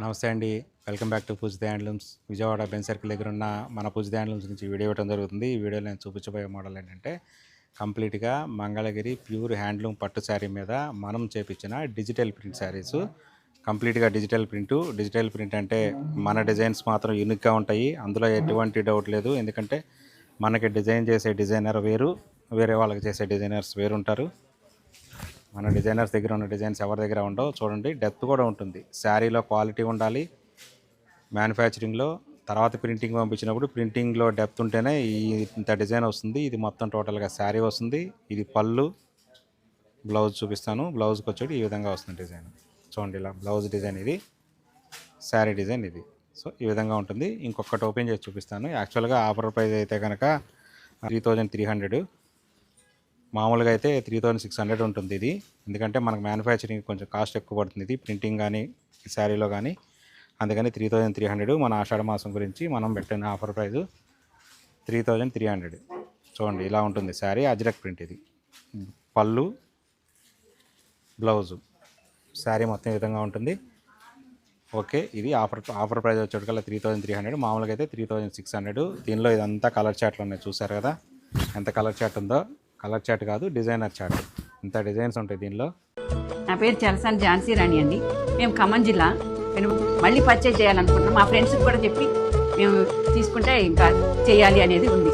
నమస్తే అండి. Welcome back to Pujitha handlooms. Vijayawada Benz circle దగ్గర ఉన్న మన పూజిత హ్యాండ్లూమ్స్ నుంచి వీడియో ఇవ్వడం జరుగుతుంది. ఈ వీడియోలో నేను చూపించబోయే మోడల్ ఏంటంటే కంప్లీట్గా మంగళగిరి ప్యూర్ హ్యాండ్లూమ్ పట్టు శారీ మీద మనం చేపించిన డిజిటల్ ప్రింట్ శారీస్. కంప్లీట్గా డిజిటల్ ప్రింట్ అంటే మన డిజైన్స్ మాత్రం యూనిక్గా ఉంటాయి, అందులో ఎటువంటి డౌట్ లేదు. ఎందుకంటే మనకి డిజైన్ చేసే డిజైనర్ వేరు, వేరే వాళ్ళకి చేసే డిజైనర్స్ వేరు ఉంటారు. మన డిజైనర్స్ దగ్గర ఉన్న డిజైన్స్ ఎవరి దగ్గర ఉండవు. చూడండి, డెప్త్ కూడా ఉంటుంది. శారీలో క్వాలిటీ ఉండాలి, మ్యానుఫ్యాక్చరింగ్లో తర్వాత ప్రింటింగ్ పంపించినప్పుడు ప్రింటింగ్లో డెప్త్ ఉంటేనే ఇంత డిజైన్ వస్తుంది. ఇది మొత్తం టోటల్గా శారీ వస్తుంది. ఇది పళ్ళు, బ్లౌజ్ చూపిస్తాను. బ్లౌజ్కి వచ్చేది ఈ విధంగా వస్తుంది డిజైన్. చూడండి, ఇలా బ్లౌజ్ డిజైన్ ఇది, శారీ డిజైన్ ఇది. సో ఈ విధంగా ఉంటుంది. ఇంకొకటి ఓపెన్ చేసి చూపిస్తాను. యాక్చువల్గా ఆఫర్ ప్రైస్ అయితే కనుక 3300, మామూలుగా అయితే 3600 ఉంటుంది ఇది. ఎందుకంటే మనకు మ్యానుఫ్యాక్చరింగ్ కొంచెం కాస్ట్ ఎక్కువ పడుతుంది ఇది, ప్రింటింగ్ కానీ శారీలో కానీ. అందుకని 3300. మన ఆషాఢ మాసం గురించి మనం పెట్టిన ఆఫర్ ప్రైస్ 3300. చూడండి, ఇలా ఉంటుంది శారీ. అజ్రక్ ప్రింట్ ఇది. పళ్ళు, బ్లౌజు, శారీ మొత్తం ఈ విధంగా ఉంటుంది. ఓకే, ఇది ఆఫర్ ప్రైస్ వచ్చేటికల్లా 3300. మామూలుగా అయితే 3600. దీనిలో ఇదంతా కలర్ చార్ట్లు ఉన్నాయి, చూసారు కదా ఎంత కలర్ చార్ట్ ఉందో. కలర్ చార్ట్ కాదు, డిజైనర్ చార్ట్. ఇంత డిజైన్స్ ఉంటాయి దీనిలో. నా పేరు చలసాని ఝాన్సీ రాణి అండి. మేము ఖమ్మం జిల్లా. నేను మళ్ళీ పర్చేజ్ చేయాలనుకుంటున్నాం. మా ఫ్రెండ్స్కి కూడా చెప్పి మేము తీసుకుంటే ఇంకా చేయాలి అనేది ఉంది.